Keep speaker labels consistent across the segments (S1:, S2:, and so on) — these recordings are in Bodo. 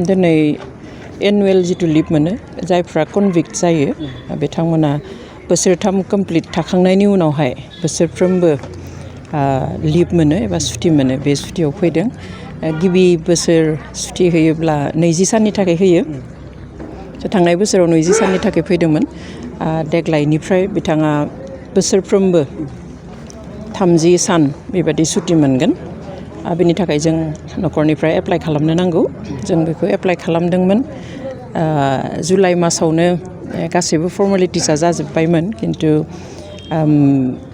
S1: दिनै एनुवेल जितु लिभ मोनो जायफ्रा कनभिक्ट जायो बिथांमोना बोसोरथाम कमप्लिट थाखांनायनि उनावहाय बोसोरफ्रोमबो लिभ मोनो एबा सुटि मोनो बे सुटियाव फैदों गिबि बोसोर सुटि होयोब्ला 20 साननि थाखाय होयो थांनाय बोसोराव 20 साननि थाखाय फैदोंमोन देग्लायनिफ्राय बिथाङा बोसोरफ्रोमबो 30 सान बेबायदि सुटि मोनगोन बेनि थाखाय जों न'खरनिफ्राय एप्लाइ खालामनो नांगौ जों बेखौ एप्लाइ खालामदोंमोन जुलाइ मासावनो गासैबो फर्मेलिटिसआ जाजोबबायमोन खिन्थु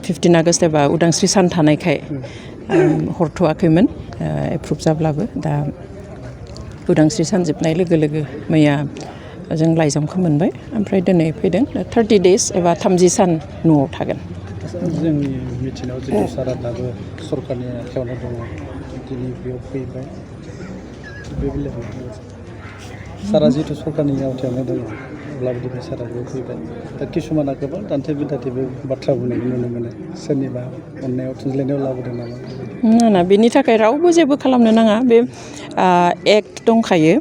S1: 15 आगस्ट एबा उदांस्रि सान थानायखाय हरथ'वाखैमोन एप्रुभ जाब्लाबो दा उदांस्रि सान जोबनाय लोगो लोगो मैया जों लाइजामखौ मोनबाय ओमफ्राय दिनै फैदों 30 डेज एबा 30 सान न'आव थागोन
S2: जोंनि मिथिनायाव जितु सारा दाबो सरकारनि आखायावनो दङ दिनै बेयाव फैबाय बे बेलायाव सारा जितु सरकारनि आवथायावनो दङ अब्लाबो दिनै सारा बेयाव फैबाय दा किसुमाना गोबां दान्थे बिदान्थेबो बाथ्रा बुंनायखौ नुनो मोनो सोरनिबा अननायाव थुनज्लायनायाव लाबोदों नामा
S1: ना बेनि थाखाय रावबो जेबो खालामनो नाङा बे एक्ट दंखायो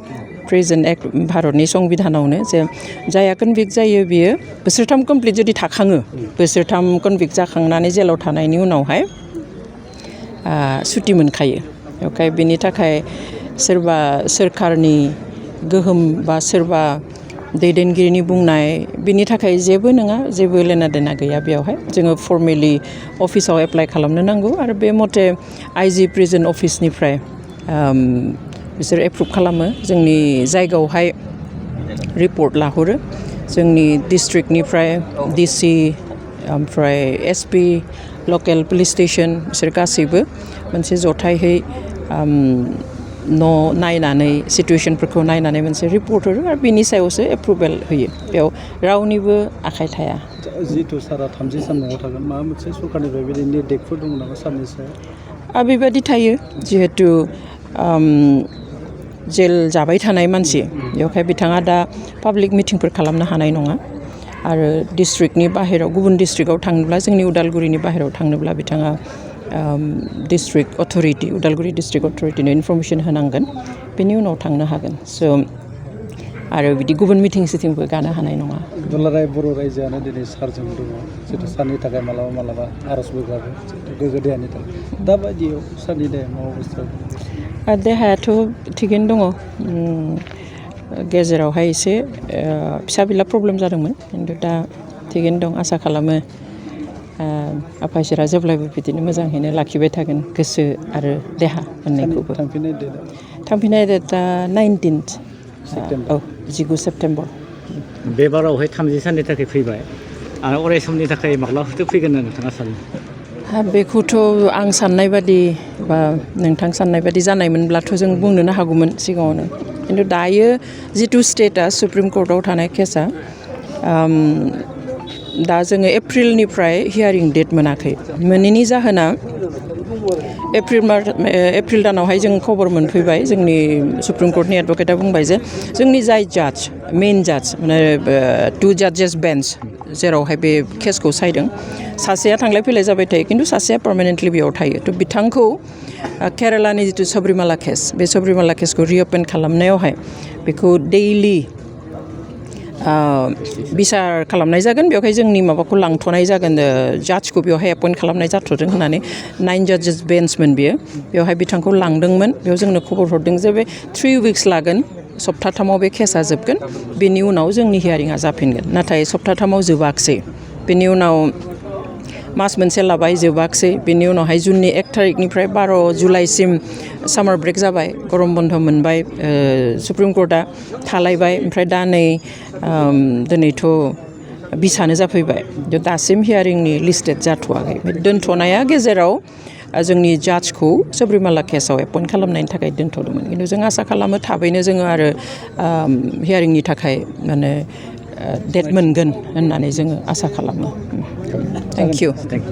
S1: प्रेजेन्ट एक्ट भारतनि संबिधानावनो जे जाया कनभिक्ट जायो बियो बोसोरथाम कमप्लिट जुदि थाखाङो बोसोरथाम कनभिक्ट जाखांनानै जेलाव थानायनि उनावहाय सुटि मोनखायो ओमफ्राय बेनि थाखाय सोरबा सोरखारनि गोहोम बा सोरबा दैदेनगिरिनि बुंनाय बिनि थाखाय जेबो नङा जेबो लेना देना गैया बेयावहाय जोङो फर्मेलि अफिसाव एप्लाइ खालामनो नांगौ आरो बे मथे आइजि प्रिजन अफिसनिफ्राय बिसोर एप्रुभ खालामो जोंनि जायगायावहाय रिपर्ट लाहरो जोंनि डिस्ट्रिक्टनिफ्राय डिसि ओमफ्राय एसपि लकेल पुलिस स्टेशन बिसोर गासैबो मोनसे जथायहै न' नायनानै सिटुएशनफोरखौ नायनानै मोनसे रिपर्ट हरो आरो बिनि सायावसो एप्रुभेल होयो बेयाव रावनिबो आखाइ थाया
S2: जितु सारा 30 सान न'आव थागोन माबा मोनसे सरकारनिफ्राय बेबायदि निर्देशफोर दङ नामा सारनि सायाव
S1: बेबायदि थायो जिहेतु जेल जाबाय थानाय मानसि बेवहाय बिथाङा दा पाब्लिक मिटिंफोर खालामनो हानाय नङा आरो डिस्ट्रिक्टनि बाहेराव गुबुन डिस्ट्रिक्टआव थांनोब्ला जोंनि उदालगुरिनि बाहेराव थांनोब्ला बिथाङा डिस्ट्रिक्ट अथरिटि उदालगुरि डिस्ट्रिक्ट अथरिटिनो इनफरमेसन होनांगोन बेनि उनाव थांनो हागोन स' आरो बिदि गुबुन मिटिं सिटिंबो गानो हानाय नङा
S2: दुलाराय बर' रायजोआनो दिनै सारजों दङ जितु सारनि थाखाय मालाबा आर'जबो गाबो गोग्गो देहानि थाखाय दाबायदियाव सारनि देहाया मा अबस्थायाव
S1: देहायाथ' थिगैनो दङ गेजेरावहाय एसे फिसा बिला प्रब्लेम जादोंमोन खिन्थु दा थिगैनो दं आसा खालामो आफा इसोरा जेब्लायबो बिदिनो मोजाङैनो लाखिबाय थागोन गोसो आरो देहा मोननैखौबो थांफिननाय डेटआ 19 19 सेप्टेम्बर
S3: बे बारावहाय 30 साननि थाखाय फैबाय आरो अराय समनि थाखाय माब्लाबाथो फैगोन होनना नोंथाङा सानो
S1: बेखौथ' आं साननाय बादि बा नोंथां साननाय बादि जानायमोनब्लाथ' जों बुंनोनो हागौमोन सिगाङावनो खिन्थु दायो जिथु स्टेटआ सुप्रिम कर्टआव थानाय केसआ दा जोङो एप्रिलनिफ्राय हियारिं डेट मोनाखै मोनैनि जाहोना एप्रिल दानावहाय जों खबर मोनफैबाय जोंनि सुप्रिम कर्टनि एडभकेटआ बुंबाय जे जोंनि जाय जाज मेइन जाज माने 2 जाजेस बेन्च जेरावहाय बे केसखौ सायदों सासेया थांलाय फैलाय जाबाय थायो खिन्थु सासेया पार्मानेन्टलि बेयाव थायो थ' बिथांखौ केरालानि जिथु सबरिमाला केस बे सबरिमाला केसखौ रिअपेन खालामनायावहाय बेखौ डेइलि बिसार खालामनाय जागोन बेवहाय जोंनि माबाखौ लांथ'नाय जागोन जाजखौ बेवहाय एपइन्ट खालामनाय जाथ'दों होननानै 9 जाजेस बेन्चमोन बियो बेवहाय बिथांखौ लांदोंमोन बेयाव जोंनो खबर हरदों जे बे 3 उइक्स लागोन सप्ताथामाव बे केसा जोबगोन बेनि उनाव जोंनि हियारिंआ जाफिनगोन नाथाय सप्ताथामाव जोबाखसै बेनि उनाव मास मोनसे लाबाय जोबाखसै बेनि उनावहाय जुननि 1 थारिखनिफ्राय 12 जुलाइसिम सामार ब्रेक जाबाय गरम बन्द मोनबाय सुप्रिम कर्टआ थालायबाय ओमफ्राय दा नै दिनैथ' 20 जाफैबाय दासिम हियारिंनि लिस्टेड जाथ'वाखै दोनथ'नाया गेजेराव जोंनि जाजखौ सबरिमाला केसाव एपइन्ट खालामनायनि थाखाय दोनथ'दोंमोन खिन्थु जों आसा खालामो थाबैनो जोङो आरो हियारिंनि थाखाय माने डेट मोनगोन होननानै जोङो आसा खालामो थेंक इउ